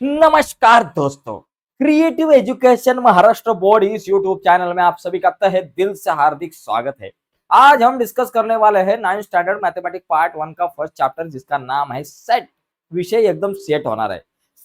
नमस्कार दोस्तों, creative education Maharashtra board इस यूट्यूब चैनल में आप सभी का तहे दिल से हार्दिक स्वागत है। आज हम डिस्कस करने वाले हैं 9th स्टैंडर्ड मैथमेटिक्स पार्ट 1 का फर्स्ट चैप्टर जिसका नाम है सेट। विषय एकदम सेट होना रहे।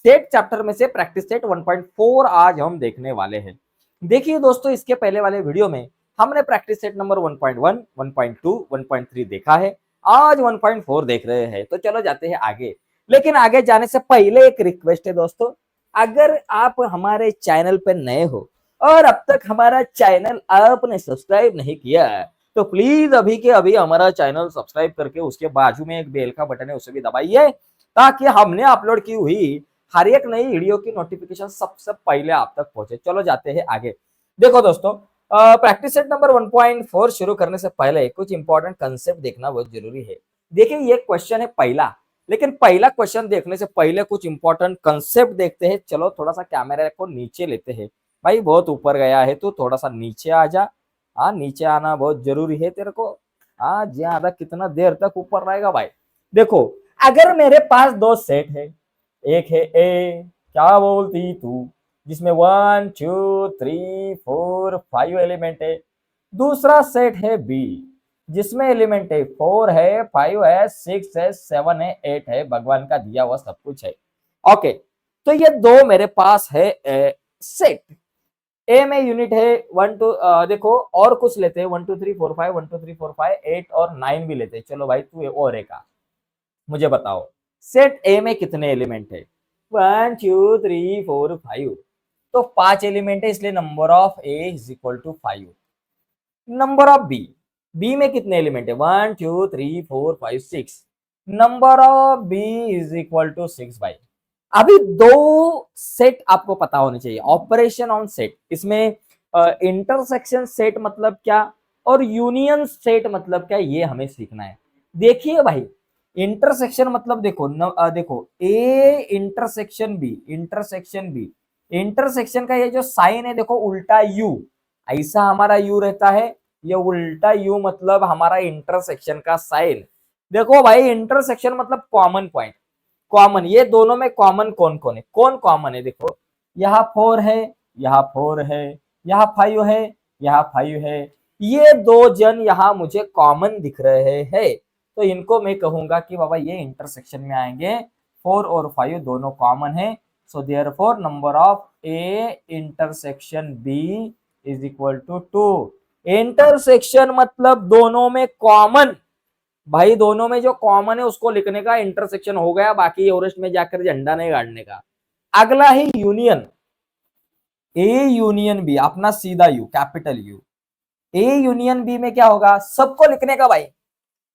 सेट चैप्टर में से प्रैक्टिस सेट 1.4 आज हम देखने वाले हैं। देखिए दोस्तों, इसके पहले वाले वीडियो में हमने प्रैक्टिस सेट नंबर 1.1, 1.2, 1.3 देखा है। आज 1.4 देख रहे हैं, तो चलो जाते हैं आगे। लेकिन आगे जाने से पहले एक रिक्वेस्ट है दोस्तों, अगर आप हमारे चैनल पर नए हो और अब तक हमारा चैनल आपने सब्सक्राइब नहीं किया है, तो प्लीज अभी के अभी हमारा चैनल सब्सक्राइब करके उसके बाजू में एक बेल का बटन है, उसे भी दबाइए ताकि हमने अपलोड की हुई हर एक नई वीडियो की नोटिफिकेशन सबसे पहले आप तक पहुंचे। चलो जाते हैं आगे। देखो दोस्तों, प्रैक्टिस सेट नंबर 1.4 शुरू करने से पहले कुछ इंपॉर्टेंट कंसेप्ट देखना बहुत जरूरी है। देखिए, ये क्वेश्चन है पहला, लेकिन पहला क्वेश्चन देखने से पहले कुछ इंपॉर्टेंट कंसेप्ट देखते हैं। चलो थोड़ा सा कैमरा को नीचे लेते हैं। भाई बहुत ऊपर गया है तो थोड़ा सा नीचे आ जा। हाँ, नीचे आना बहुत जरूरी है तेरे को। हाँ, ज्यादा कितना देर तक ऊपर रहेगा भाई। देखो, अगर मेरे पास दो सेट है, एक है ए क्या बोलती तू, जिसमें 1 2 3 4 5 एलिमेंट है। दूसरा सेट है बी, जिसमें एलिमेंट है 4 है, 5 है, 6 है, 7 है, 8 है, भगवान का दिया हुआ सब कुछ है। ओके, तो ये दो मेरे पास है सेट। ए में यूनिट है 1 2, देखो और कुछ लेते हैं, 1 2 3 4 5, 1 2 3 4 5 8 और 9 भी लेते हैं। चलो भाई, तू और एक मुझे बताओ, सेट ए में कितने एलिमेंट है? 1 2 3 4 5। तो 5 एलिमेंट है, इसलिए number of A is equal to 5। Number of B, B में कितने एलिमेंट है? 1 2 3 4 5 6। Number of B is equal to 6 भाई। अभी दो सेट आपको पता होने चाहिए। ऑपरेशन ऑन सेट, इसमें इंटरसेक्शन सेट मतलब क्या और यूनियन सेट मतलब क्या, ये हमें सीखना है। देखिए भाई, इंटरसेक्शन मतलब देखो देखो A intersection B, intersection B, intersection का ये जो साइन है देखो, उल्टा यू, ऐसा हमारा यू रहता है। ये उल्टा यू मतलब हमारा इंटरसेक्शन का साइन। देखो भाई, इंटरसेक्शन मतलब कॉमन पॉइंट। कॉमन, ये दोनों में कॉमन कौन कौन है? कौन कॉमन है? देखो, यहाँ 4 है, यहाँ 4 है, यहाँ 5 है, यहाँ 5 है। ये दो जन यहाँ मुझे कॉमन दिख रहे हैं, तो इनको मैं कहूंगा कि बाबा ये इंटरसेक्शन में आएंगे। 4 और 5 दोनों कॉमन है, so therefore number of A intersection B is equal to 2। Intersection मतलब दोनों में कॉमन। भाई दोनों में जो कॉमन है उसको लिखने का इंटरसेक्शन हो गया, बाकी एवरेस्ट में जाकर झंडा नहीं गाड़ने का। अगला है यूनियन। ए यूनियन बी, अपना सीधा U, capital U. A union B में क्या होगा? सबको लिखने का भाई।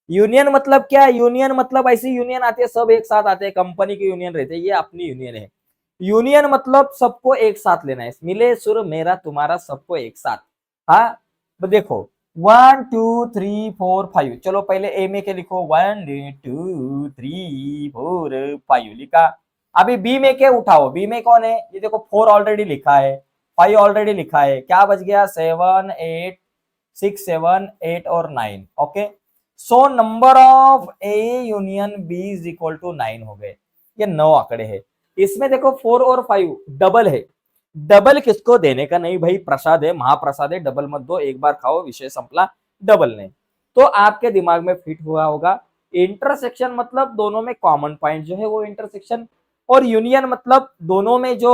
यूनियन मतलब क्या? यूनियन मतलब ऐसी यूनियन आती है, सब एक साथ आते हैं, कंपनी की यूनियन रहते हैं, ये अपनी यूनियन है। यूनियन मतलब सबको एक साथ लेना है, मिले सुर मेरा तुम्हारा सबको एक साथ। हाँ, तो देखो 1 2 3 4 5। चलो पहले ए में के लिखो, 1 2 3 4 5 लिखा। अभी बी में के उठाओ, बी में कौन है? ये देखो 4 ऑलरेडी लिखा है, 5 ऑलरेडी लिखा है, क्या बच गया? 7 8 6 7 8 और 9। Okay, so number of A union B is equal to 9 हो गए। ये 9 आंकड़े हैं। इसमें देखो 4 और 5 डबल है। डबल किसको देने का नहीं भाई, प्रसाद है, महाप्रसाद है, डबल मत दो, एक बार खाओ विषय संपला, डबल नहीं। तो आपके दिमाग में फिट हुआ होगा। इंटरसेक्शन मतलब दोनों में कॉमन पॉइंट जो है वो इंटरसेक्शन, और यूनियन मतलब दोनों में जो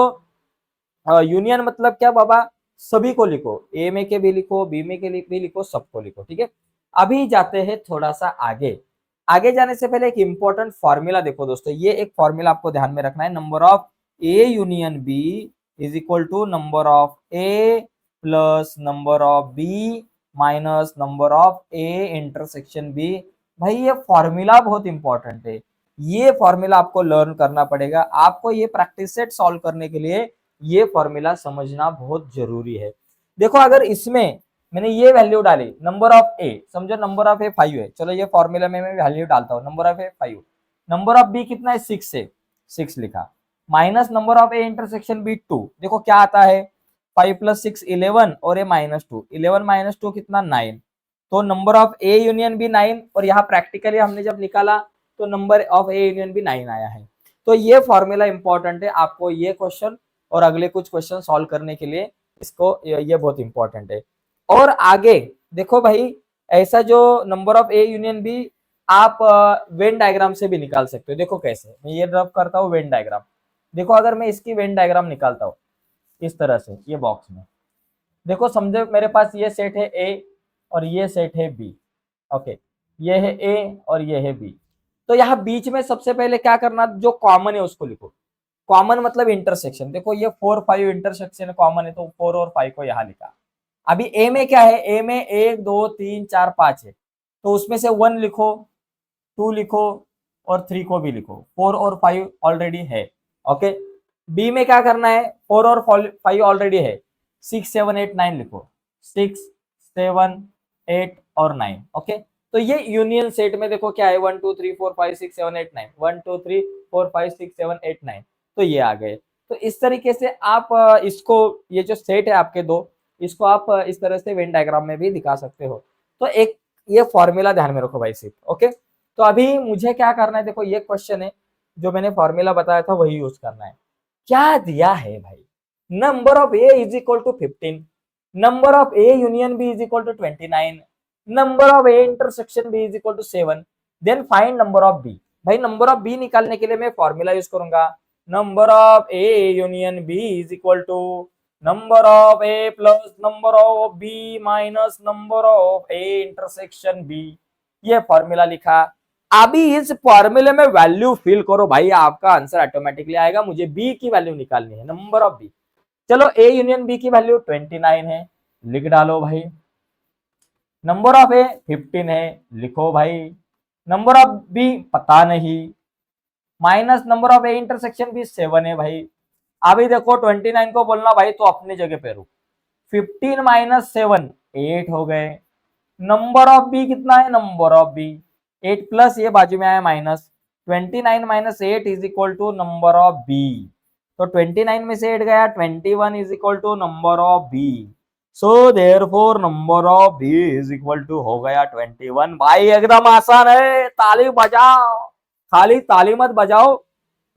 यूनियन मतलब क्या बाबा? सभी को लिखो, ए में के भी लिखो, बी में के भी लिखो, सबको लिखो। ठीक है, अभी जाते हैं थोड़ा सा आगे। आगे जाने से पहले एक इंपॉर्टेंट फॉर्मूला देखो दोस्तों, ये एक फॉर्मूला आपको ध्यान में रखना है। Number of A union B is equal to number of A plus number of B minus number of A intersection B. भाई ये फॉर्मूला बहुत इंपॉर्टेंट है, ये फॉर्मूला आपको लर्न करना पड़ेगा। आपको ये प्रैक्टिस सेट सॉल्व करने के लिए ये फॉर्मूला समझना बहुत जरूरी है। देखो, अगर इसमें मैंने ये वैल्यू डाली, नंबर ऑफ ए, समझो नंबर ऑफ ए 5 है, चलो ये फॉर्मूला में मैं वैल्यू डालता हूँ, number of A 5, number of B कितना है? 6 है, 6 लिखा, minus number of A intersection B 2। देखो क्या आता है, 5 + 6 11 और ए -2, 11 - 2 कितना? 9। तो number of A union B 9, और यहाँ प्रैक्टिकली हमने जब निकाला तो number of A union B 9 आया है। तो ये फॉर्मूला इंपॉर्टेंट है आपको, ये क्वेश्चन और अगले कुछ क्वेश्चन सॉल्व करने के लिए इसको ये बहुत इंपॉर्टेंट है। और आगे देखो भाई, ऐसा जो number of A union B आप वेन डायग्राम से भी निकाल सकते हो। देखो कैसे, मैं ये ड्रॉ करता हूँ वेन डायग्राम। देखो अगर मैं इसकी वेन डायग्राम निकालता हूँ इस तरह से, ये बॉक्स में देखो, समझो मेरे पास ये सेट है ए और ये सेट है बी। ओके, ये है ए और ये है बी। तो यहाँ बीच में सबसे पहले क्या करना, जो कॉमन है उसको लिखो। कॉमन मतलब इंटरसेक्शन। देखो ये 4 5 इंटरसेक्शन कॉमन है, तो 4 और 5 को यहाँ लिखा। अभी ए में क्या है, ए में 1 2 3 4 5 है, तो उसमें से 1 लिखो, 2 लिखो और 3 को भी लिखो। 4 और 5 ऑलरेडी है। ओके, बी में क्या करना है, 4 और 5 ऑलरेडी है, 6 7 8 9 लिखो, 6 7 8 और 9। ओके, तो ये यूनियन सेट में देखो क्या है, 1 2 3 4 5 6 7 8 9, 1 2 3 4 5 6 7 8 9, तो ये आ गए। तो इस तरीके से आप इसको, ये जो सेट है आपके दो, इसको आप इस तरह से वेन डायग्राम में भी दिखा सकते हो। तो एक ये फॉर्मूला ध्यान में रखो भाई सिर्फ। ओके, तो अभी मुझे क्या करना है, देखो ये क्वेश्चन है, जो मैंने फॉर्मूला बताया था वही यूज करना है। क्या दिया है भाई, number of A is equal to 15, number of A union B is equal to 29, number of A intersection B is equal to 7, then find number of B. भाई नंबर ऑफ बी निकालने के लिए मैं फॉर्मूला यूज करूंगा, number of A union B is equal to number of A plus number of B minus number of A intersection B. ये formula लिखा। अभी इस फॉर्मूले में वैल्यू फिल करो भाई, आपका आंसर ऑटोमेटिकली आएगा। मुझे बी की वैल्यू निकालनी है, नंबर ऑफ बी। चलो ए यूनियन बी की वैल्यू 29 है, लिख डालो भाई। नंबर ऑफ ए 15 है, लिखो भाई। नंबर ऑफ बी पता नहीं, minus number of A intersection B 7 है भाई। अभी देखो 29 को बोलना भाई तो अपनी जगह पे रुक, 15 माइनस 7 8 हो गए। नंबर ऑफ बी कितना है, नंबर ऑफ बी 8 प्लस ये बाजू में आया minus, 29 minus 8 is equal to number of B. तो 29 में से 8 गया, 21 is equal to number of B. So therefore number of B is equal to हो गया 21। भाई एकदम आसान है, ताली बजाओ, खाली ताली मत बजाओ।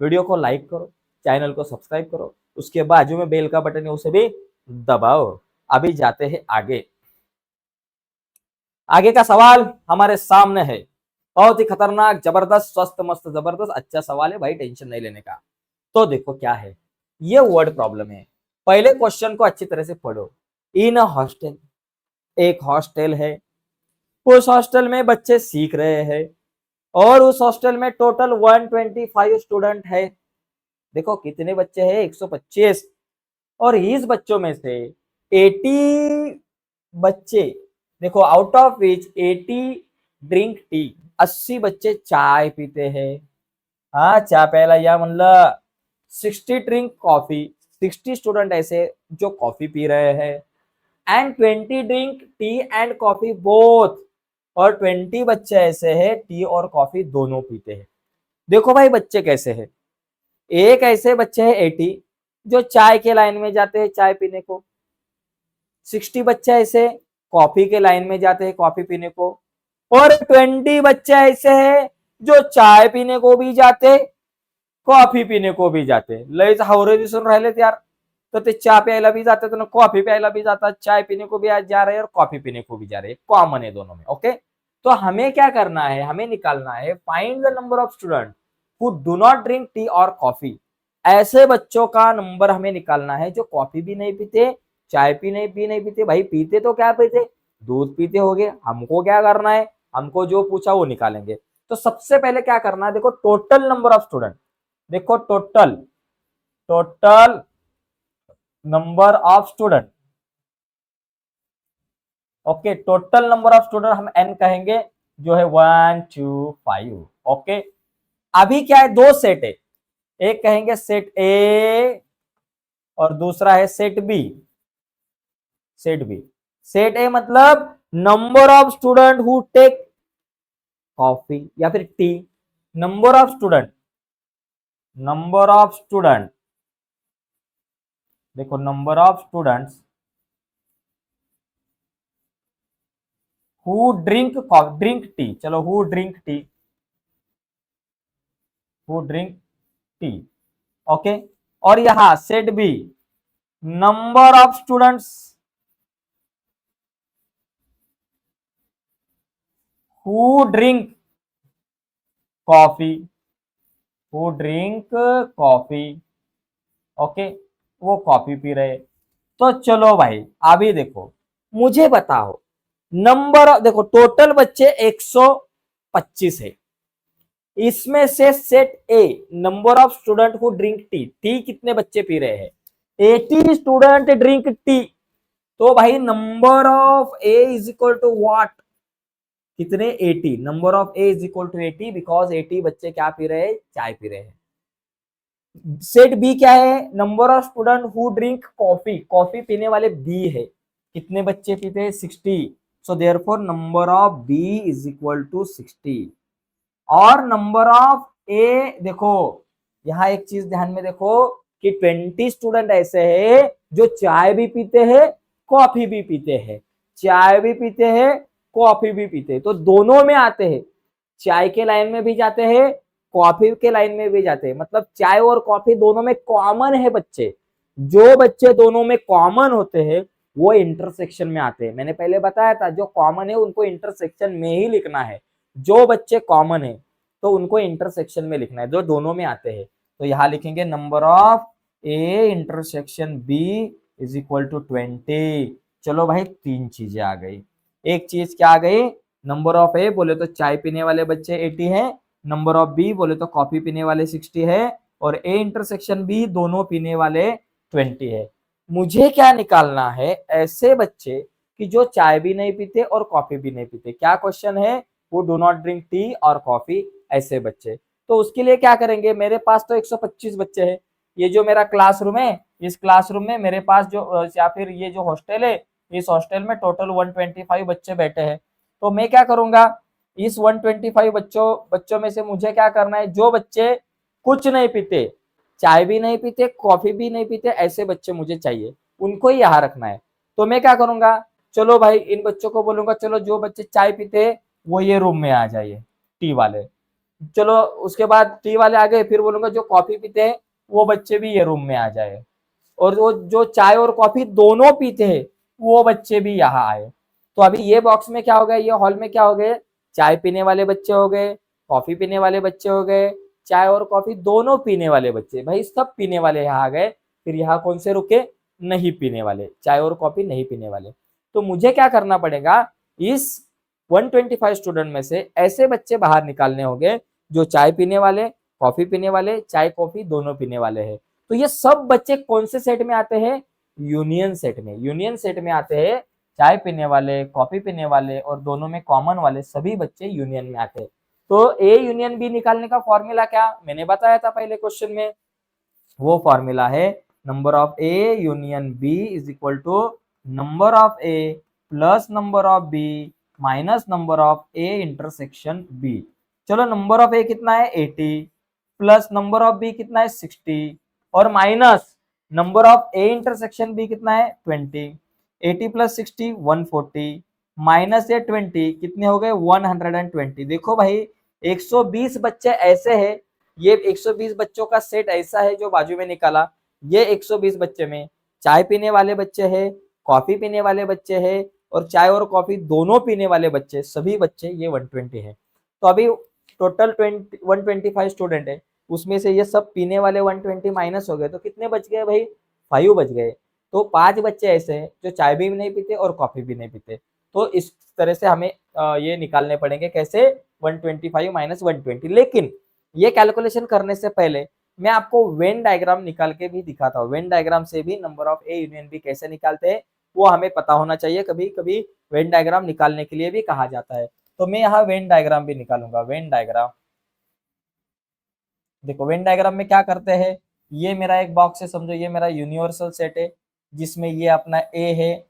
वीडियो को लाइक करो, चैनल को सब्सक्राइब करो, उसके बाजू में बेल का बटन है उसे भी दबाओ। अभी जाते हैं आगे। आगे का सवाल हमारे सामने है, बहुत ही खतरनाक, जबरदस्त, स्वस्थ मस्त जबरदस्त अच्छा सवाल है भाई, टेंशन नहीं लेने का। तो देखो क्या है, ये वर्ड प्रॉब्लम है। पहले क्वेश्चन को अच्छी तरह से पढ़ो। इन अ हॉस्टल, एक हॉस्टल है, उस हॉस्टल में बच्चे सीख रहे हैं और उस हॉस्टल में टोटल 125 स्टूडेंट है। देखो कितने बच्चे हैं, 125। और इस बच्चों में से 80 बच्चे, देखो out of which 80 drink tea, 80 बच्चे चाय पीते हैं। हाँ चाय प्यायला या म्हणलं, 60 ड्रिंक कॉफी, 60 स्टूडेंट ऐसे जो कॉफी पी रहे हैं, and 20 drink tea and coffee both, और 20 बच्चे ऐसे हैं टी और कॉफी दोनों पीते हैं। देखो भाई बच्चे कैसे हैं, एक ऐसे बच्चे हैं 80 जो चाय के लाइन में जाते हैं चाय पीने को, 60 बच्चे ऐसे कॉफी के लाइन में जाते हैं कॉफी पीने को, और 20 बच्चे ऐसे हैं जो चाय पीने को भी जाते, कॉफी पीने को भी जाते। लयच हावरे दिसून राहिलेत यार, तो ते चाय प्यायला भी जाते, तो कॉफी प्यायला भी जाता, चाय पीने को भी आज जा रहे हैं और कॉफी पीने को भी जा रहे हैं, कॉमन है दोनों में। ओके, तो हमें क्या करना है, हमें निकालना है find the number of student who do not drink tea और कॉफी। ऐसे बच्चों का नंबर हमें निकालना है जो कॉफी भी नहीं पीते, चाय भी नहीं पीते। भाई पीते तो क्या पीते, दूध पीते होंगे। हमको क्या करना है, हमको जो पूछा वो निकालेंगे। तो सबसे पहले क्या करना है, देखो टोटल नंबर ऑफ स्टूडेंट, देखो total total number of student. Okay, total number of student हम n कहेंगे, जो है 1 2 5। ओके, अभी क्या है, दो सेट है, एक कहेंगे सेट ए और दूसरा है set B. Set B, set A मतलब number of student who take coffee या फिर tea, number of student, number of student, देखो number of students who drink drink tea, चलो who drink tea, who drink tea. Okay, और यहां set B, number of students who drink coffee, who drink coffee. Okay, वो coffee पी रहे। तो चलो भाई अभी देखो, मुझे बताओ नंबर, देखो टोटल बच्चे 125 है, इसमें से set A number of student who drink T, T कितने बच्चे पी रहे हैं, 80 स्टूडेंट ड्रिंक टी। तो भाई number of A is equal to what, कितने, 80, number of A is equal to 80 because 80 बच्चे क्या पी रहे हैं, चाय पी रहे हैं। सेट बी क्या है, number of student who drink coffee, coffee पीने वाले बी है, कितने बच्चे पीते हैं, 60। So therefore number of B is equal to 60। और नंबर ऑफ ए देखो, यहां एक चीज ध्यान में देखो कि 20 स्टूडेंट ऐसे हैं जो चाय भी पीते हैं कॉफी भी पीते हैं, चाय भी पीते हैं कॉफी भी पीते हैं, तो दोनों में आते हैं, चाय के लाइन में भी जाते हैं कॉफी के लाइन में भी जाते हैं, मतलब चाय और कॉफी दोनों में कॉमन है बच्चे। जो बच्चे दोनों में कॉमन होते हैं वो इंटरसेक्शन में आते हैं, मैंने पहले बताया था जो कॉमन है उनको इंटरसेक्शन में ही लिखना है, जो बच्चे कॉमन है तो उनको इंटरसेक्शन में लिखना है, जो दोनों में आते हैं। तो यहां लिखेंगे number of A intersection B is equal to 20। चलो भाई तीन चीजें आ गई, एक चीज क्या आ गई, नंबर ऑफ ए बोले तो चाय पीने वाले बच्चे 80 है, नंबर ऑफ बी बोले तो कॉफी पीने वाले 60 है, और ए इंटरसेक्शन बी दोनों पीने वाले 20 है। मुझे क्या निकालना है, ऐसे बच्चे कि जो चाय भी नहीं पीते और कॉफी भी नहीं पीते, क्या क्वेश्चन है, वो डू नॉट ड्रिंक टी और कॉफी, ऐसे बच्चे। तो उसके लिए क्या करेंगे, मेरे पास तो 125 बच्चे हैं, ये जो मेरा क्लासरूम है, इस क्लासरूम में मेरे पास जो या फिर ये जो हॉस्टल है, इस हॉस्टल में टोटल 125 बच्चे बैठे हैं। तो मैं क्या करूंगा, इस 125 बच्चों में से मुझे क्या करना है, जो बच्चे कुछ नहीं पीते, चाय भी नहीं पीते कॉफी भी नहीं पीते, ऐसे बच्चे मुझे चाहिए, उनको ही यहाँ रखना है। तो मैं क्या करूंगा, चलो भाई इन बच्चों को बोलूंगा चलो जो बच्चे चाय पीते वो ये रूम में आ जाइए, टी वाले। चलो उसके बाद टी वाले आ गए, फिर बोलूंगा जो कॉफी पीते हैं वो बच्चे भी ये रूम में आ जाए, और वो जो चाय और कॉफी दोनों पीते हैं वो बच्चे भी यहाँ आए। तो अभी ये बॉक्स में क्या हो गया, ये हॉल में क्या हो गए, चाय पीने वाले बच्चे हो गए, कॉफी पीने वाले बच्चे हो गए, चाय और कॉफी दोनों पीने वाले बच्चे, भाई सब पीने वाले यहाँ आ गए। फिर यहाँ कौन से रुके, नहीं पीने वाले, चाय और कॉफी नहीं पीने वाले। तो मुझे क्या करना पड़ेगा, इस 125 स्टूडेंट में से ऐसे बच्चे बाहर निकालने होंगे जो चाय पीने वाले, कॉफी पीने वाले, चाय कॉफी दोनों पीने वाले हैं। तो ये सब बच्चे कौन से सेट में आते हैं, यूनियन सेट में, यूनियन सेट में आते हैं, चाय पीने वाले कॉफी पीने वाले और दोनों में कॉमन वाले सभी बच्चे यूनियन में आते हैं। तो ए यूनियन बी निकालने का फॉर्मूला क्या, मैंने बताया था पहले क्वेश्चन में, वो फॉर्मूला है number of A union B is equal to number of A plus number of B minus number of A intersection B. चलो नंबर ऑफ ए कितना है 80, प्लस नंबर ऑफ बी कितना है 60, और minus number of A intersection B कितना है 20। 80 plus 60 140, minus ये 20 कितने हो गए 120। देखो भाई 120 बच्चे ऐसे हैं, ये 120 बच्चों का सेट ऐसा है जो बाजू में निकाला, ये 120 बच्चे में चाय पीने वाले बच्चे हैं, कॉफी पीने वाले बच्चे हैं, और चाय और कॉफी दोनों पीने वाले बच्चे, सभी बच्चे ये 120 है। तो अभी टोटल 125 स्टूडेंट है, उसमें से ये सब पीने वाले 120 माइनस हो गए, तो कितने बच गए भाई, 5 बच गए। तो 5 बच्चे ऐसे हैं जो चाय भी नहीं पीते और कॉफी भी नहीं पीते। तो इस तरह से हमें ये निकालने पड़ेंगे, कैसे, 125 माइनस 120। लेकिन ये कैलकुलेशन करने से पहले मैं आपको वेन डायग्राम निकाल के भी दिखाता हूँ, वेन डायग्राम से भी number of A union B कैसे निकालते हैं वो हमें पता होना चाहिए, कभी कभी वेन डायग्राम निकालने के लिए भी कहा जाता है। तो मैं यहाँ वेन डायग्राम भी निकालूंगा, वेन डायग्राम। देखो वेन डायग्राम में क्या करते हैं, ये मेरा एक बॉक्स है, समझो ये मेरा यूनिवर्सल सेट है जिसमें ये अपना ए है,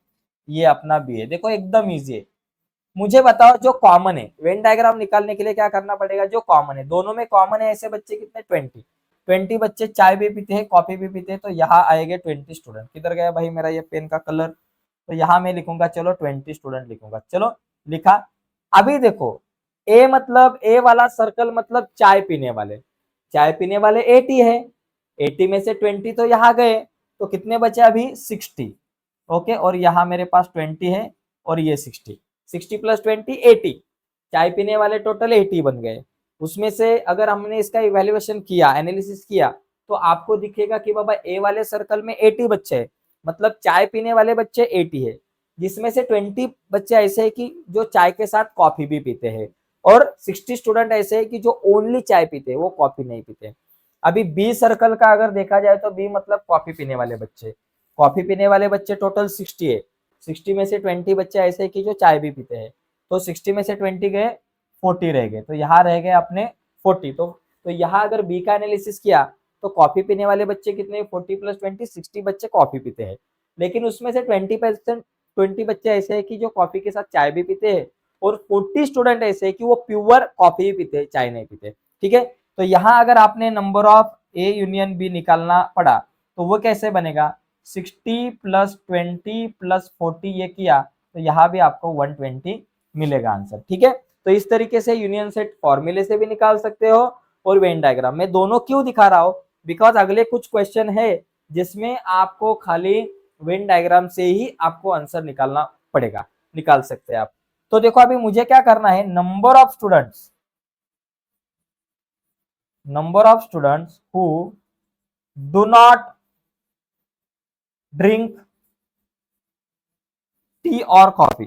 ये अपना बी है। देखो एकदम इजी है, मुझे बताओ जो कॉमन है, वेन डायग्राम निकालने के लिए क्या करना पड़ेगा, जो कॉमन है, दोनों में कॉमन है ऐसे बच्चे कितने 20 बच्चे चाय भी पीते हैं कॉफी भी पीते हैं, तो यहाँ आएंगे 20 स्टूडेंट। किधर गया भाई मेरा ये पेन का कलर, तो यहाँ मैं लिखूंगा, चलो 20 स्टूडेंट लिखूंगा, चलो लिखा। अभी देखो ए मतलब ए वाला सर्कल मतलब चाय पीने वाले, चाय पीने वाले 80 है, 80 में से 20 तो यहाँ गए, तो कितने बचे अभी 60। ओके, और यहाँ मेरे पास 20 है और ये 60, 60 प्लस 20 80, चाय पीने वाले टोटल 80 बन गए। उसमें से अगर हमने इसका इवैल्यूएशन किया, एनालिसिस किया, तो आपको दिखेगा कि बाबा ए वाले सर्कल में 80 बच्चे हैं, मतलब चाय पीने वाले बच्चे 80 है, जिसमें से 20 बच्चे ऐसे हैं कि जो चाय के साथ कॉफी भी पीते हैं, और 60 स्टूडेंट ऐसे हैं कि जो ओनली चाय पीते हैं, वो कॉफी नहीं पीते। अभी बी सर्कल का अगर देखा जाए तो बी मतलब कॉफी पीने वाले बच्चे, कॉफी पीने वाले बच्चे टोटल 60 है, 60 में से 20 बच्चे ऐसे हैं कि जो चाय भी पीते हैं, तो 60 में से 20 गए, 40 रह गए, तो यहाँ रह गए अपने 40। तो यहाँ अगर बी का एनालिसिस किया तो कॉफी पीने वाले बच्चे कितने, 40 प्लस 20 60 बच्चे कॉफी पीते हैं, लेकिन उसमें से 20 बच्चे ऐसे हैं कि जो कॉफी के साथ चाय भी पीते हैं, और 40 स्टूडेंट ऐसे हैं कि वो प्योर कॉफी ही पीते हैं, चाय नहीं पीते। ठीक है, तो यहाँ अगर आपने number of A union B निकालना पड़ा तो वो कैसे बनेगा, 60 प्लस 20 प्लस 40 ये किया तो यहाँ भी आपको 120 मिलेगा आंसर। ठीक है, तो इस तरीके से यूनियन सेट फॉर्मूले से भी निकाल सकते हो और वेन डायग्राम में, दोनों क्यों दिखा रहा हूं, बिकॉज अगले कुछ क्वेश्चन है जिसमें आपको खाली वेन डायग्राम से ही आपको आंसर निकालना पड़ेगा, निकाल सकते हैं आप। तो देखो अभी मुझे क्या करना है, number of students who do not drink tea और कॉफी,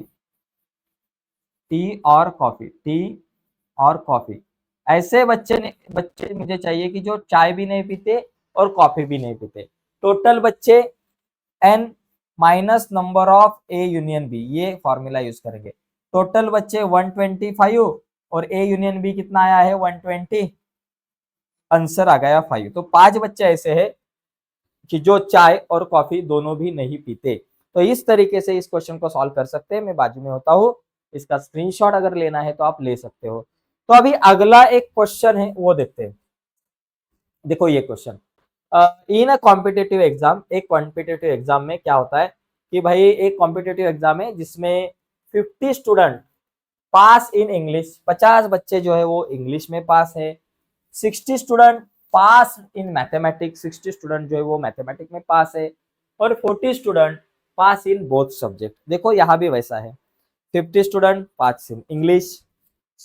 टी और कॉफी, ऐसे बच्चे मुझे चाहिए कि जो चाय भी नहीं पीते और कॉफी भी नहीं पीते। टोटल बच्चे N minus number of A union B, ये फॉर्मूला यूज करेंगे। टोटल बच्चे 125 और ए यूनियन बी कितना आया है 120, आंसर आ गया 5। तो 5 बच्चे ऐसे हैं कि जो चाय और कॉफी दोनों भी नहीं पीते। तो इस तरीके से इस क्वेश्चन को सॉल्व कर सकते हैं, मैं बाजू में होता हूँ, इसका स्क्रीनशॉट अगर लेना है तो आप ले सकते हो। तो अभी अगला एक क्वेश्चन है वो देखते हैं। देखो ये question, in a competitive exam, एक कॉम्पिटेटिव एग्जाम में क्या होता है कि भाई एक कॉम्पिटेटिव एग्जाम है जिसमें 50 स्टूडेंट पास इन इंग्लिश, 50 बच्चे जो है वो इंग्लिश में पास है, 60 student pass in mathematics, 60 student जो है वो मैथमेटिक्स में पास है, और 40 स्टूडेंट पास इन बोथ सब्जेक्ट। देखो यहाँ भी वैसा है, 50 student pass in English,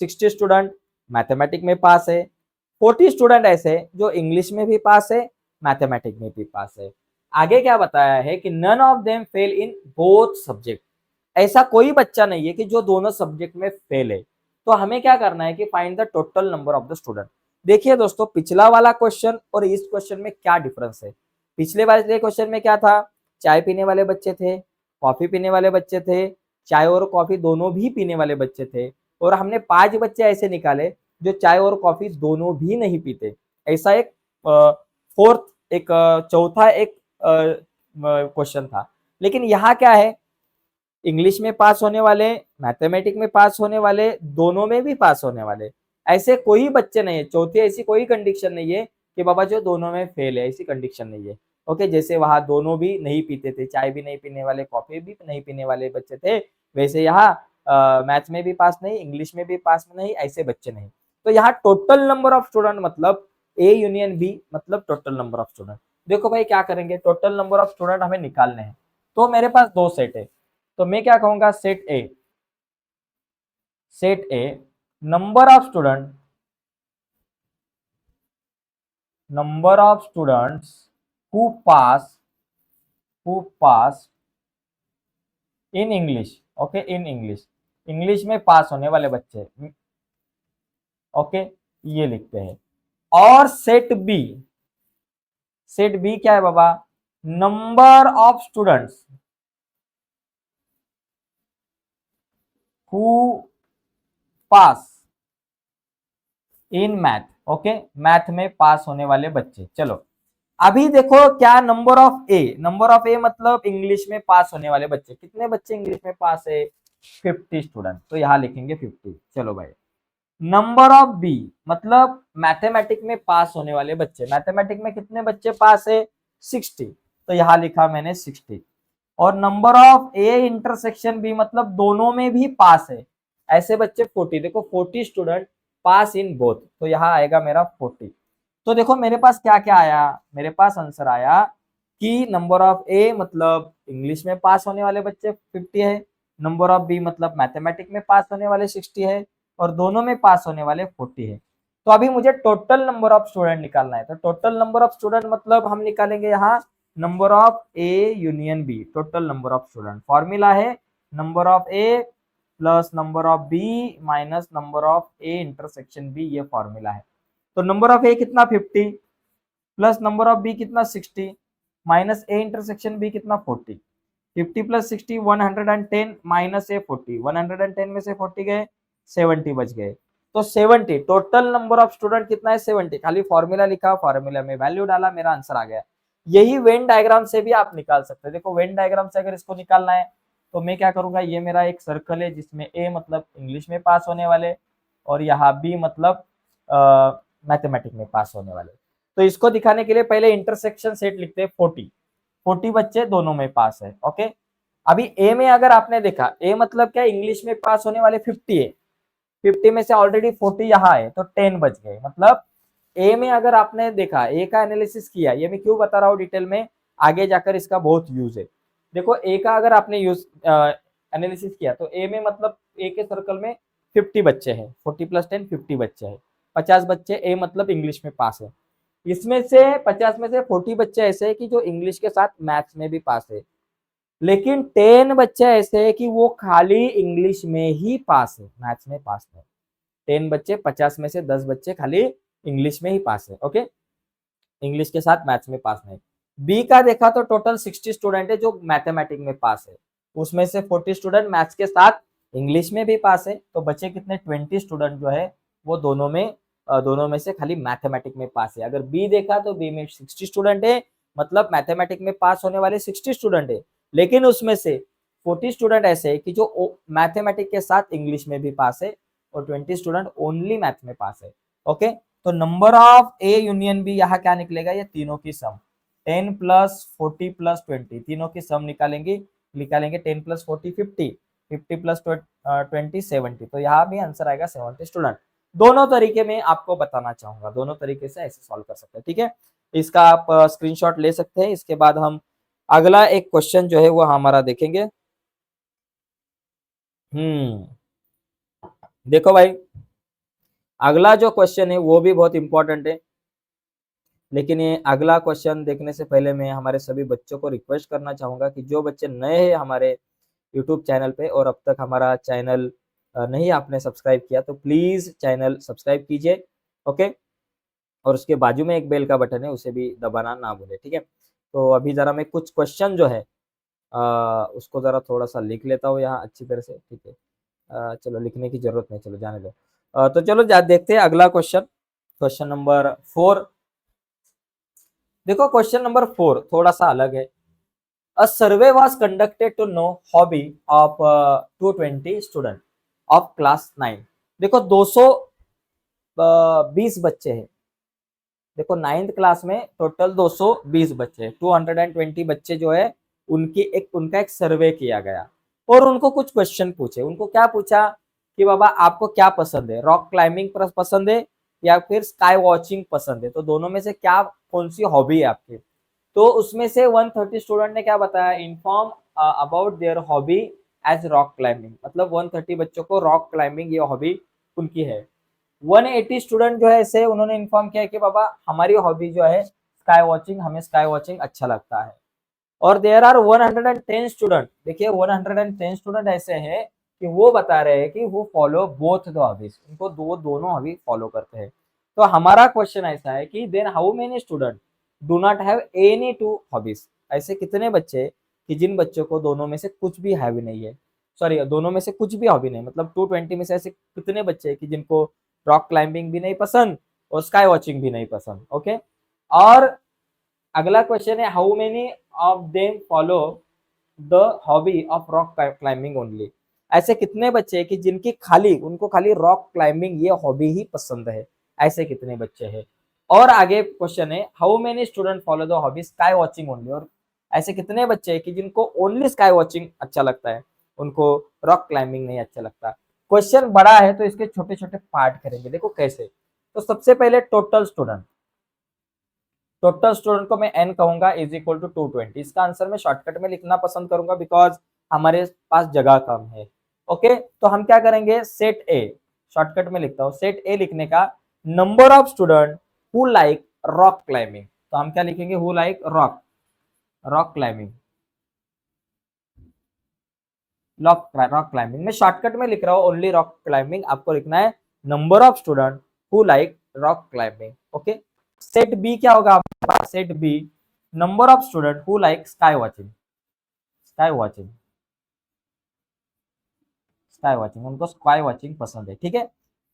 60 student mathematics में पास है, 40 स्टूडेंट ऐसे जो इंग्लिश में भी पास है, मैथमेटिक्स में भी पास है। आगे क्या बताया है कि none of them fail in both subject, ऐसा कोई बच्चा नहीं है कि जो दोनों सब्जेक्ट में फेल है। तो हमें क्या करना है कि find the total number of the student. देखिए दोस्तों, पिछला वाला क्वेश्चन और इस क्वेश्चन में क्या डिफरेंस है। पिछले वाले क्वेश्चन में क्या था, चाय पीने वाले बच्चे थे, कॉफी पीने वाले बच्चे थे, चाय और कॉफी दोनों भी पीने वाले बच्चे थे, और हमने 5 बच्चे ऐसे निकाले जो चाय और कॉफी दोनों भी नहीं पीते। ऐसा एक फोर्थ एक चौथा एक क्वेश्चन था। लेकिन यहाँ क्या है, इंग्लिश में पास होने वाले, मैथमेटिक्स में पास होने वाले, दोनों में भी पास होने वाले, ऐसे कोई बच्चे नहीं है। चौथी ऐसी कोई कंडीशन नहीं है कि बाबा जो दोनों में फेल है, ऐसी कंडीशन नहीं है। ओके, जैसे वहां दोनों भी नहीं पीते थे, चाय भी नहीं पीने वाले, कॉफी भी नहीं पीने वाले बच्चे थे, वैसे यहाँ मैथ्स में भी पास नहीं, इंग्लिश में भी पास नहीं, ऐसे बच्चे नहीं। तो यहाँ टोटल नंबर ऑफ स्टूडेंट मतलब ए यूनियन बी मतलब टोटल नंबर ऑफ स्टूडेंट। देखो भाई क्या करेंगे, टोटल नंबर ऑफ स्टूडेंट हमें निकालने हैं। तो मेरे पास 2 सेट है, तो मैं क्या कहूंगा, set A number of students who pass in English. Okay, in English, English में पास होने वाले बच्चे। ओके, ये लिखते हैं। और सेट बी क्या है बाबा, number of students who pass in math. Okay, math में पास होने वाले बच्चे। चलो अभी देखो क्या, नंबर ऑफ ए मतलब इंग्लिश में पास होने वाले बच्चे, कितने बच्चे इंग्लिश में पास है, 50 स्टूडेंट, तो यहां लिखेंगे 50। चलो भाई, नंबर ऑफ बी मतलब मैथमेटिक्स में पास होने वाले बच्चे, मैथमेटिक्स में कितने बच्चे पास है, 60, तो यहां लिखा मैंने 60। और number of A intersection B मतलब दोनों में भी पास है, ऐसे बच्चे 40। देखो 40 स्टूडेंट पास इन बोथ, तो यहाँ आएगा मेरा 40। तो देखो मेरे पास क्या क्या आया, मेरे पास आंसर आया कि नंबर ऑफ ए मतलब इंग्लिश में पास होने वाले बच्चे 50 है, नंबर ऑफ बी मतलब मैथमेटिक में पास होने वाले 60 है, और दोनों में पास होने वाले 40 है। तो अभी मुझे टोटल नंबर ऑफ स्टूडेंट निकालना है। तो टोटल नंबर ऑफ स्टूडेंट मतलब हम निकालेंगे यहाँ number of A union B, total number of student. Formula है number of A plus number of B minus number of A intersection B, ये formula है। तो नंबर ऑफ ए कितना 50 plus number of B कितना 60 minus ए intersection B कितना 40। 50 plus 60 110 minus ए 40, 110 में से 40 गए 70 बच गए। तो 70 टोटल नंबर ऑफ स्टूडेंट कितना है 70। खाली फॉर्मूला लिखा, फॉर्मूला में वैल्यू डाला, मेरा आंसर आ गया। यही वेन डायग्राम से भी आप निकाल सकते हैं। देखो वेन डायग्राम से अगर इसको निकालना है तो मैं क्या करूंगा, ये मेरा एक सर्कल है जिसमें ए मतलब इंग्लिश में पास होने वाले और यहाँ बी मतलब मैथमेटिक में पास होने वाले। तो इसको दिखाने के लिए पहले इंटरसेक्शन सेट लिखते हैं 40 बच्चे दोनों में पास है। ओके, अभी ए में अगर आपने देखा, ए मतलब क्या, इंग्लिश में पास होने वाले 50 है, 50 में से ऑलरेडी 40 यहाँ है तो 10 बच गए। मतलब ए में अगर आपने देखा, ए का एनालिसिस किया, ये मैं क्यों बता रहा हूँ डिटेल में, आगे जाकर इसका बहुत यूज है। देखो ए का अगर आपने यूज एनालिसिस किया तो ए में मतलब ए के सर्कल में 50 बच्चे हैं, 40 प्लस 10 50 बच्चे हैं, 50 बच्चे ए मतलब इंग्लिश में पास है। इसमें से 50 में से 40 बच्चे ऐसे हैं कि जो इंग्लिश के साथ मैथ्स में भी पास है, लेकिन 10 बच्चे ऐसे हैं कि वो खाली इंग्लिश में ही पास है, मैथ्स में पास नहीं। 10 बच्चे, 50 में से 10 बच्चे खाली इंग्लिश में ही पास है। ओके, इंग्लिश के साथ मैथ्स में पास नहीं। बी का देखा तो टोटल 60 स्टूडेंट है जो मैथमेटिक में पास है, उसमें से 40 स्टूडेंट मैथ्स के साथ इंग्लिश में भी पास है, तो बच्चे कितने 20 स्टूडेंट जो है वो दोनों में से खाली मैथमेटिक में पास है। अगर बी देखा तो बी में 60 स्टूडेंट है, मतलब मैथमेटिक में पास होने वाले 60 स्टूडेंट है, लेकिन उसमें से 40 स्टूडेंट ऐसे है कि जो मैथमेटिक के साथ इंग्लिश में भी पास है और 20 स्टूडेंट ओनली मैथ में पास है। ओके, तो number of A union B यहाँ क्या निकलेगा, ये तीनों की सम 10 प्लस 40 प्लस 20, तीनों की सम निकालेंगे 10 प्लस 40 50, 50 प्लस 20 70। तो यहाँ भी आंसर आएगा 70 स्टूडेंट। दोनों तरीके में आपको बताना चाहूंगा, दोनों तरीके से ऐसे सॉल्व कर सकते हैं। ठीक है, इसका आप स्क्रीनशॉट ले सकते हैं। इसके बाद हम अगला एक क्वेश्चन जो है वो हमारा देखेंगे। देखो भाई, अगला जो क्वेश्चन है वो भी बहुत इंपॉर्टेंट है, लेकिन ये अगला क्वेश्चन देखने से पहले मैं हमारे सभी बच्चों को रिक्वेस्ट करना चाहूंगा कि जो बच्चे नए हैं हमारे यूट्यूब चैनल पे और अब तक हमारा चैनल नहीं आपने सब्सक्राइब किया तो प्लीज चैनल सब्सक्राइब कीजिए। ओके, और उसके बाजू में एक बेल का बटन है, उसे भी दबाना ना भूले। ठीक है, तो अभी जरा मैं कुछ क्वेश्चन जो है उसको जरा थोड़ा सा लिख लेता हूँ यहाँ अच्छी तरह से। ठीक है, चलो लिखने की जरूरत नहीं, चलो जाने दो। तो चलो देखते हैं अगला क्वेश्चन, क्वेश्चन नंबर 4। देखो क्वेश्चन नंबर 4 थोड़ा सा अलग है। A survey was conducted to know hobby of 220 student of class 9। देखो 220 बच्चे हैं। देखो 9th क्लास में टोटल 220 बच्चे हैं, 220 बच्चे जो है उनका एक सर्वे किया गया और उनको कुछ क्वेश्चन पूछे। उनको क्या पूछा कि बाबा आपको क्या पसंद है, रॉक क्लाइंबिंग पसंद है या फिर स्काई वॉचिंग पसंद है, तो दोनों में से क्या कौन सी हॉबी है आपकी। तो उसमें से 130 स्टूडेंट ने क्या बताया, inform about their hobby as rock climbing, मतलब 130 बच्चों को रॉक क्लाइंबिंग ये हॉबी उनकी है। 180 स्टूडेंट जो है ऐसे उन्होंने इन्फॉर्म किया कि बाबा हमारी हॉबी जो है स्काई वॉचिंग, हमें स्काई वॉचिंग अच्छा लगता है। और देयर आर 110 स्टूडेंट, देखिए 110 स्टूडेंट ऐसे हैं कि वो बता रहे हैं कि वो फॉलो बोथ द हॉबीज, उनको दोनों हॉबी फॉलो करते हैं। तो हमारा क्वेश्चन ऐसा है कि then how many student do not have any two hobbies, ऐसे कितने बच्चे कि जिन बच्चों को दोनों में से कुछ भी हॉबी नहीं है, सॉरी दोनों में से कुछ भी हॉबी नहीं, मतलब 220 में से ऐसे कितने बच्चे हैं कि जिनको रॉक क्लाइंबिंग भी नहीं पसंद और स्काई वॉचिंग भी नहीं पसंद। ओके, और अगला क्वेश्चन है how many of them follow the hobby of rock climbing only, ऐसे कितने बच्चे हैं कि उनको खाली रॉक क्लाइंबिंग ये हॉबी ही पसंद है, ऐसे कितने बच्चे हैं। और आगे क्वेश्चन है how many student follow the hobby sky watching only, और ऐसे कितने बच्चे हैं कि जिनको ओनली स्काई वॉचिंग अच्छा लगता है, उनको रॉक क्लाइंबिंग नहीं अच्छा लगता। क्वेश्चन बड़ा है तो इसके छोटे छोटे पार्ट करेंगे। देखो कैसे, तो सबसे पहले टोटल स्टूडेंट, टोटल स्टूडेंट को मैं n कहूंगा इज इक्वल टू 220। इसका आंसर मैं शॉर्टकट में लिखना पसंद करूंगा बिकॉज हमारे पास जगह कम है। ओके, तो हम क्या करेंगे, सेट ए, शॉर्टकट में लिखता हूँ, सेट ए लिखने का number of student who like rock climbing, तो हम क्या लिखेंगे, who like rock, rock climbing, rock climbing. मैं शॉर्टकट में लिख रहा हूँ ओनली रॉक क्लाइंबिंग, आपको लिखना है number of student who like rock climbing. Okay, set B क्या होगा हमारे पास, set B number of student who like sky watching, sky watching, sky watching, उनको स्काई वॉचिंग पसंद है। ठीक है,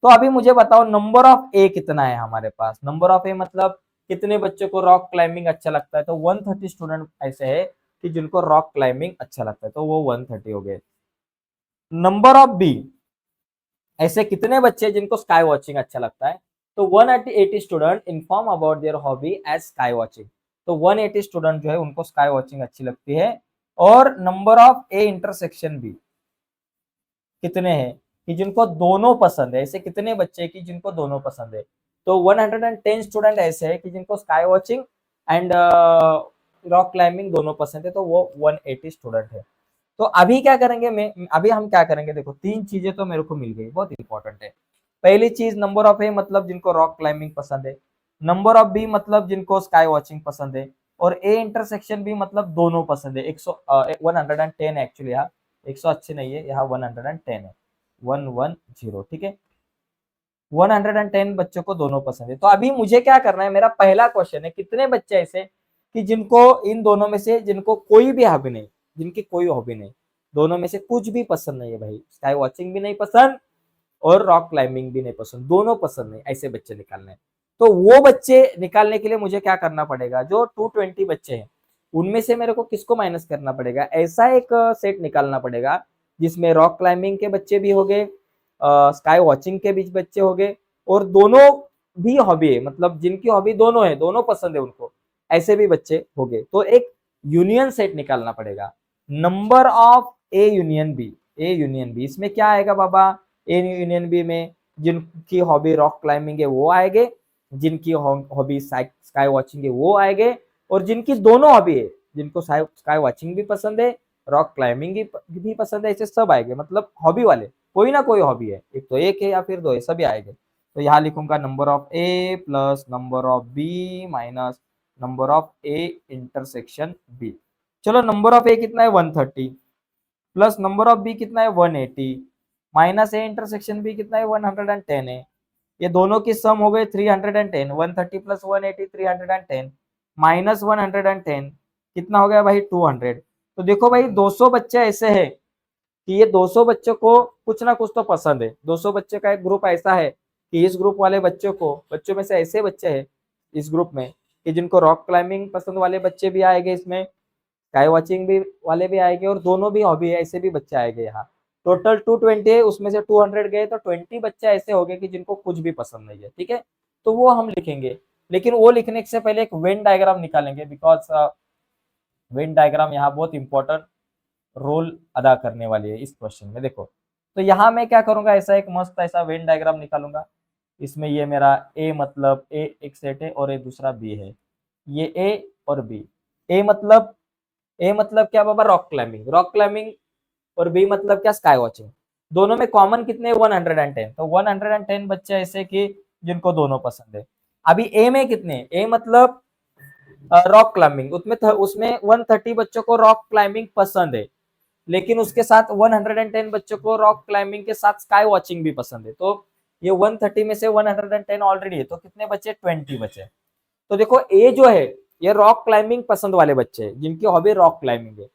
तो अभी मुझे बताओ नंबर ऑफ ए कितना है हमारे पास, नंबर ऑफ ए मतलब कितने बच्चों को रॉक क्लाइंबिंग अच्छा लगता है, तो 130 स्टूडेंट ऐसे है कि जिनको रॉक क्लाइंबिंग अच्छा लगता है, तो वो 130 हो गए। नंबर ऑफ बी, ऐसे कितने बच्चे जिनको स्काई वॉचिंग अच्छा लगता है, तो 180 student inform about their hobby as sky watching, तो 180 स्टूडेंट जो है उनको स्काई वॉचिंग अच्छी लगती है। और number of A intersection B कितने हैं कि जिनको दोनों पसंद है, ऐसे कितने बच्चे कि जिनको दोनों पसंद है, तो 110 स्टूडेंट ऐसे है कि जिनको sky watching and rock climbing दोनों पसंद है, तो वो 180 स्टूडेंट है। तो अभी क्या करेंगे, मैं अभी हम क्या करेंगे, देखो तीन चीजें तो मेरे को मिल गई, बहुत इंपॉर्टेंट है। पहली चीज नंबर ऑफ ए मतलब जिनको रॉक क्लाइंबिंग पसंद है, नंबर ऑफ बी मतलब जिनको स्काई वॉचिंग पसंद है, और ए इंटरसेक्शन भी मतलब दोनों पसंद है। 110 एक्चुअली, यहाँ 100 अच्छे नहीं है, यहाँ 110 है, 110, ठीक है, 110 बच्चों को दोनों पसंद है। तो अभी मुझे क्या करना है, मेरा पहला क्वेश्चन है कितने बच्चे ऐसे कि जिनको इन दोनों में से जिनको कोई भी हॉबी नहीं, जिनकी कोई हॉबी नहीं, दोनों में से कुछ भी पसंद नहीं है भाई, स्काई वॉचिंग भी नहीं पसंद और रॉक क्लाइंबिंग भी नहीं पसंद, दोनों पसंद नहीं, ऐसे बच्चे निकालने हैं। तो वो बच्चे निकालने के लिए मुझे क्या करना पड़ेगा, जो 220 बच्चे हैं उनमें से मेरे को किसको माइनस करना पड़ेगा, ऐसा एक सेट निकालना पड़ेगा जिसमें रॉक क्लाइंबिंग के बच्चे भी हो गए, स्काई वॉचिंग के बीच बच्चे हो गए, और दोनों भी हॉबी है, मतलब जिनकी हॉबी दोनों है, दोनों पसंद है उनको, ऐसे भी बच्चे हो गए। तो एक यूनियन सेट निकालना पड़ेगा, number of A union B, A union B, इसमें क्या आएगा बाबा, ए यूनियन बी में जिनकी हॉबी रॉक क्लाइंबिंग है वो आएंगे, जिनकी हॉबी स्काई वॉचिंग है वो आएंगे, और जिनकी दोनों हॉबी है, जिनको स्काई वॉचिंग भी पसंद है, रॉक क्लाइंबिंग भी पसंद है, ऐसे सब आएंगे, मतलब हॉबी वाले, कोई ना कोई हॉबी है, एक तो एक है या फिर दो है, सभी आएंगे। तो यहाँ लिखूंगा number of A plus number of B minus number of A intersection B. चलो नंबर ऑफ ए कितना है 130, प्लस नंबर ऑफ बी कितना है 180, माइनस ए इंटरसेक्शन बी कितना है 110 है, ये दोनों की सम हो गए 310, 130 प्लस 180 310 माइनस 110 कितना हो गया भाई 200। तो देखो भाई 200 बच्चे ऐसे हैं कि ये 200 बच्चों को कुछ ना कुछ तो पसंद है, 200 बच्चे का एक ग्रुप ऐसा है कि इस ग्रुप वाले बच्चों को, बच्चों में से ऐसे बच्चे हैं इस ग्रुप में कि जिनको रॉक क्लाइंबिंग पसंद वाले बच्चे भी आएंगे इसमें, स्काई वॉचिंग भी वाले भी आएंगे, और दोनों भी हॉबी है ऐसे भी बच्चे आएंगे यहाँ। टोटल 220 है, उसमें से 200 गए तो 20 बच्चे ऐसे हो गए कि जिनको कुछ भी पसंद नहीं है। ठीक है, तो वो हम लिखेंगे, लेकिन वो लिखने से पहले एक वेन डायग्राम निकालेंगे बिकॉज वेन डायग्राम यहाँ बहुत इंपॉर्टेंट रोल अदा करने वाली है इस क्वेश्चन में। देखो, तो यहाँ मैं क्या करूंगा, ऐसा एक मस्त ऐसा वेन डायग्राम निकालूंगा, इसमें ये मेरा ए मतलब ए एक सेट है और ए दूसरा बी है, ये ए और बी, ए मतलब क्या बाबा, रॉक क्लाइंबिंग, रॉक क्लाइंबिंग, और बी मतलब क्या, स्काई वॉचिंग। दोनों में कॉमन कितने 110, तो 110 बच्चे ऐसे कि जिनको दोनों पसंद है। अभी ए में कितने, ए मतलब रॉक क्लाइंबिंग, उसमें उसमें 130 बच्चों को रॉक क्लाइंबिंग पसंद है, लेकिन उसके साथ 110 बच्चों को रॉक क्लाइंबिंग के साथ स्काई वॉचिंग भी पसंद है, तो ये 130 में से 110 ऑलरेडी है, तो कितने बचे, 20 बचे। तो देखो ए जो है ये रॉक क्लाइंबिंग पसंद वाले बच्चे हैं जिनकी हॉबी रॉक क्लाइंबिंग है,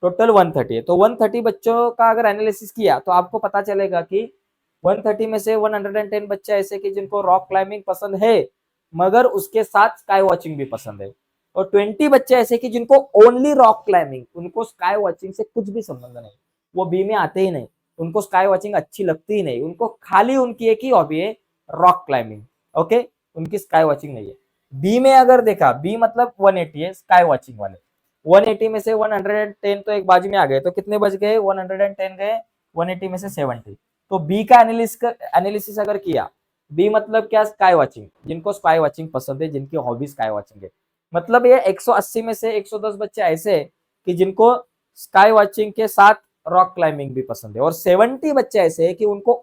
टोटल 130 है, तो 130 बच्चों का अगर एनालिसिस किया तो आपको पता चलेगा कि 130 में से 110 बच्चे ऐसे कि जिनको रॉक क्लाइंबिंग पसंद है मगर उसके साथ स्काई वॉचिंग भी पसंद है, और 20 बच्चे ऐसे कि जिनको ओनली रॉक क्लाइंबिंग, उनको स्काई वॉचिंग से कुछ भी संबंध नहीं, वो बी में आते ही नहीं, उनको स्काई वॉचिंग अच्छी लगती ही नहीं, उनको खाली उनकी एक ही हॉबी है रॉक क्लाइंबिंग। ओके, उनकी स्काई वॉचिंग नहीं है। बी में अगर देखा, बी मतलब 180 है स्काई वॉचिंग वाले, 180 में से 110 तो एक बाजू में आ गए, तो कितने बच गए, 110 गए, 180 में से 70। तो बी का एनालिसिस अगर किया, बी मतलब क्या, स्काई वॉचिंग, जिनको स्काई वॉचिंग पसंद है, जिनकी हॉबी स्काई वॉचिंग है। मतलब ये 180 में से 110 बच्चे ऐसे हैं कि जिनको स्काई वॉचिंग के साथ रॉक क्लाइंबिंग भी पसंद है, और 70 बच्चे ऐसे हैं कि उनको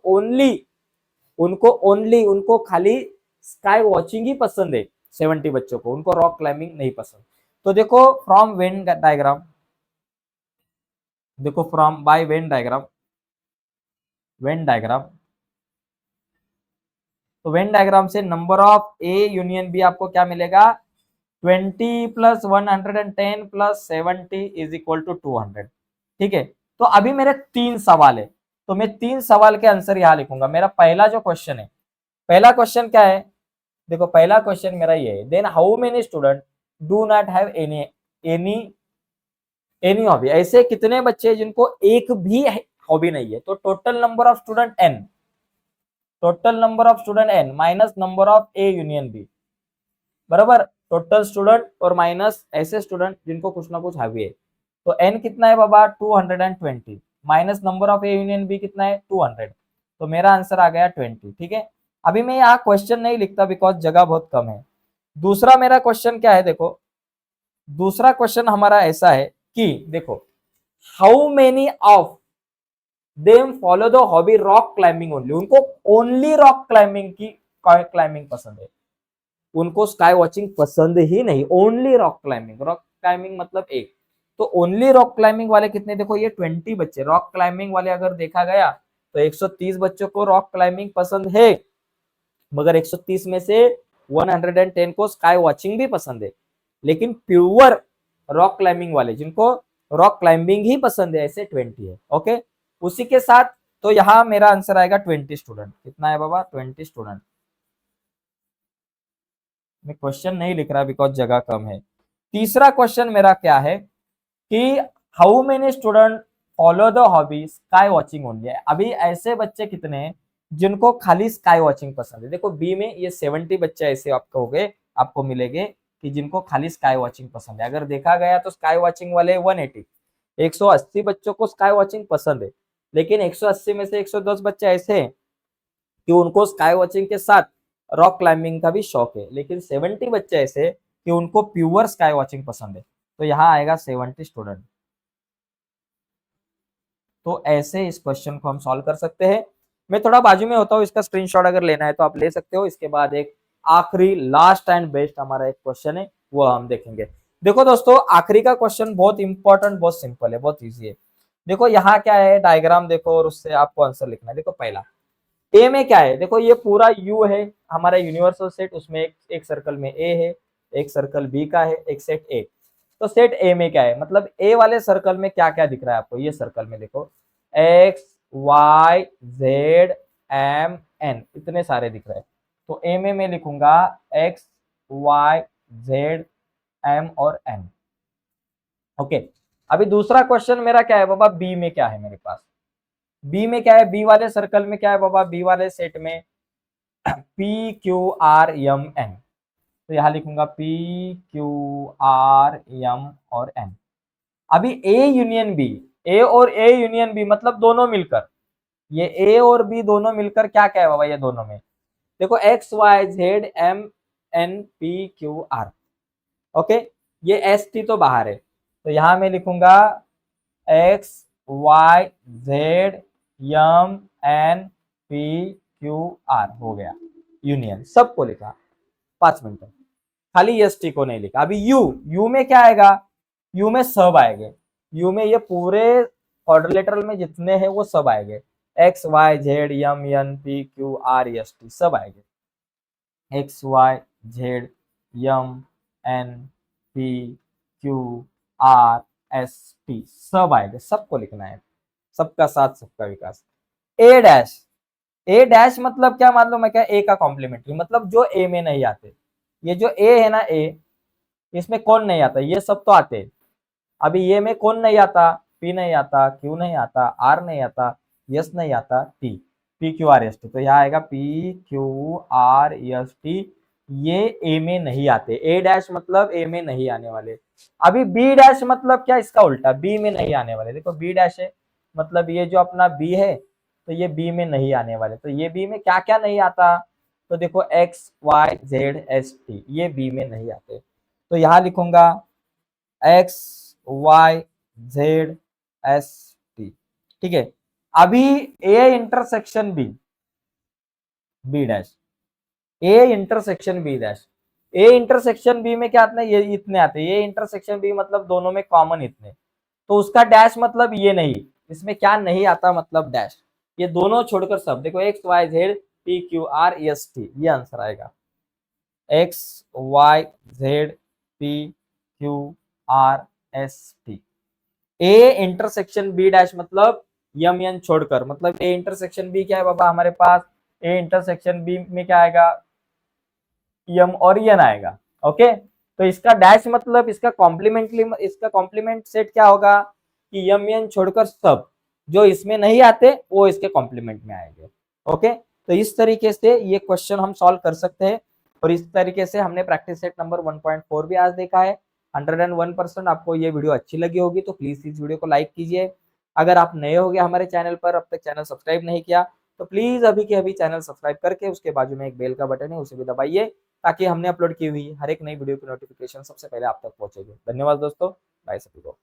खाली स्काई वॉचिंग ही पसंद है। 70 बच्चों को, उनको रॉक क्लाइंबिंग नहीं पसंद। तो देखो फ्रॉम वेन डायग्राम, देखो from by Venn diagram, Venn diagram, तो वेन डायग्राम से number of A union B आपको क्या मिलेगा, 20 plus 110 plus 70 is equal to 200। ठीक है, तो अभी मेरे 3 सवाल है, तो मैं 3 सवाल के आंसर यहां लिखूंगा। मेरा पहला जो क्वेश्चन है, पहला क्वेश्चन क्या है, देखो पहला क्वेश्चन मेरा ये है, then how many student do not have any any any hobby, ऐसे कितने बच्चे जिनको एक भी हॉबी नहीं है। तो total number of student N, total number of student N minus number of A union B, बराबर टोटल स्टूडेंट और माइनस ऐसे स्टूडेंट जिनको कुछ ना कुछ हॉबी है। तो एन कितना है बाबा, 220 minus number of A union B कितना है, 200। तो मेरा आंसर आ गया 20। ठीक है, अभी मैं यहाँ क्वेश्चन नहीं लिखता बिकॉज जगह बहुत कम है। दूसरा मेरा क्वेश्चन क्या है, देखो दूसरा क्वेश्चन हमारा ऐसा है कि देखो how many of them follow the hobby rock climbing only, उनको ओनली रॉक क्लाइंबिंग की क्लाइंबिंग पसंद है, उनको स्काई वॉचिंग पसंद ही नहीं, only rock climbing. Rock climbing मतलब एक, तो ओनली रॉक क्लाइंबिंग वाले कितने, देखो ये 20 बच्चे रॉक क्लाइंबिंग वाले अगर देखा गया तो 130 बच्चों को रॉक क्लाइंबिंग पसंद है, मगर 130 में से 110 को स्काई वॉचिंग भी पसंद है। लेकिन प्योर रॉक क्लाइंबिंग वाले जिनको रॉक क्लाइंबिंग ही पसंद है ऐसे 20 है। ओके, उसी के साथ तो यहाँ मेरा आंसर आएगा 20 स्टूडेंट। कितना है बाबा, 20 स्टूडेंट। मैं क्वेश्चन नहीं लिख रहा बिकॉज जगह कम है। तीसरा क्वेश्चन मेरा क्या है कि how many student follow the hobby sky watching only, अभी ऐसे बच्चे कितने हैं जिनको खाली स्काई वॉचिंग पसंद है। देखो बी में ये 70 बच्चे ऐसे आपको हो गए, आपको मिलेंगे कि जिनको खाली स्काई वॉचिंग पसंद है। अगर देखा गया तो स्काई वॉचिंग वाले 180, 180 बच्चों को स्काई वॉचिंग पसंद है, लेकिन 180 में से 110 बच्चे ऐसे हैं कि उनको स्काई वॉचिंग के साथ रॉक क्लाइंबिंग का भी शौक है, लेकिन 70 बच्चे ऐसे कि उनको प्योर स्काई वॉचिंग पसंद है। तो यहाँ आएगा 70 स्टूडेंट। तो ऐसे इस क्वेश्चन को हम सॉल्व कर सकते हैं। मैं थोड़ा बाजू में होता हूँ, इसका स्क्रीनशॉट अगर लेना है तो आप ले सकते हो। इसके बाद एक आखिरी लास्ट एंड बेस्ट हमारा एक क्वेश्चन है, वो हम देखेंगे। देखो दोस्तों, आखिरी का क्वेश्चन बहुत इंपॉर्टेंट, बहुत सिंपल है, बहुत ईजी है। देखो यहाँ क्या है, डायग्राम देखो और उससे आपको आंसर लिखना है। देखो पहला ए में क्या है, देखो ये पूरा यू है हमारा यूनिवर्सल सेट, उसमें एक सर्कल में ए है, एक सर्कल बी का है, एक सेट ए। तो सेट ए में क्या है, मतलब ए वाले सर्कल में क्या क्या दिख रहा है आपको, ये सर्कल में देखो X Y Z M N, इतने सारे दिख रहे हैं। तो ए में मैं लिखूंगा एक्स वाई जेड एम और एन। ओके, अभी दूसरा क्वेश्चन मेरा क्या है बाबा, बी में क्या है मेरे पास, बी में क्या है, बी वाले सर्कल में क्या है बाबा, बी वाले सेट में P Q R M N. तो यहां लिखूंगा पी क्यू आर एम और एन। अभी ए यूनियन बी, ए और ए यूनियन बी मतलब दोनों मिलकर, ये ए और बी दोनों मिलकर क्या क्या है बाबा, ये दोनों में देखो X Y Z M N P Q R. Okay, ये एस टी तो बाहर है, तो यहां मैं लिखूंगा X Y Z M N P Q R, हो गया यूनियन, सबको लिखा। 5 मिनट खाली एस टी को नहीं लिखा। अभी यू, यू में क्या आएगा, यू में सब आएंगे, यू में ये पूरे क्वाड्रिलेटरल में जितने हैं वो सब आएंगे, X Y Z M N P Q R S T सब आएंगे, X Y Z M N P Q R S T सब आएंगे, सबको लिखना है, सबका साथ सबका विकास। ए डैश, ए डैश मतलब क्या मालूम है क्या, ए का कॉम्प्लीमेंट्री, मतलब जो ए में नहीं आते। ये जो ए है ना, ए इसमें कौन नहीं आता, ये सब तो आते हैं। अभी ये में कौन नहीं आता, पी नहीं आता, क्यू नहीं आता, आर नहीं आता, यस नहीं आता, T, P Q R S T. तो यहाँ आएगा P Q R S T, ये ए में नहीं आते। ए डैश मतलब ए में नहीं आने वाले। अभी बी डैश मतलब क्या, इसका उल्टा, बी में नहीं आने वाले। देखो बी डैश है मतलब ये जो अपना बी है, तो ये बी में नहीं आने वाले। तो ये बी में क्या क्या नहीं आता, तो देखो X Y Z S T ये बी में नहीं आते, तो यहां लिखूंगा X Y Z S T. ठीक है, अभी A intersection B, B dash, A intersection B dash, A intersection B में क्या आते हैं, ये इतने आते हैं, ए इंटरसेक्शन बी मतलब दोनों में कॉमन इतने, तो उसका डैश मतलब ये नहीं, इसमें क्या नहीं आता मतलब डैश, ये दोनों छोड़कर सब, देखो X Y Z P Q R S T, ये आंसर आएगा X Y Z P Q R S T. A intersection B dash मतलब यम एन छोड़कर, मतलब ए इंटरसेक्शन बी क्या है बाबा हमारे पास, ए इंटरसेक्शन बी में क्या आएगा, यम और एन आएगा। ओके, तो इसका डैश मतलब इसका कॉम्प्लीमेंटली, इसका कॉम्प्लीमेंट सेट क्या होगा कि यम एन छोड़कर सब जो इसमें नहीं आते वो इसके कॉम्प्लीमेंट में आएंगे। ओके, तो इस तरीके से ये क्वेश्चन हम सॉल्व कर सकते हैं, और इस तरीके से हमने प्रैक्टिस सेट नंबर 1.4 भी आज देखा है। 101% आपको ये वीडियो अच्छी लगी होगी तो प्लीज इस वीडियो को लाइक कीजिए। अगर आप नए हो गए हमारे चैनल पर, अब तक चैनल सब्सक्राइब नहीं किया, तो प्लीज अभी के अभी चैनल सब्सक्राइब करके उसके बाजू में एक बेल का बटन है उसे भी दबाइए, ताकि हमने अपलोड की हुई हर एक नई वीडियो की नोटिफिकेशन सबसे पहले आप तक पहुंचेगी। धन्यवाद दोस्तों, बाय सभी को।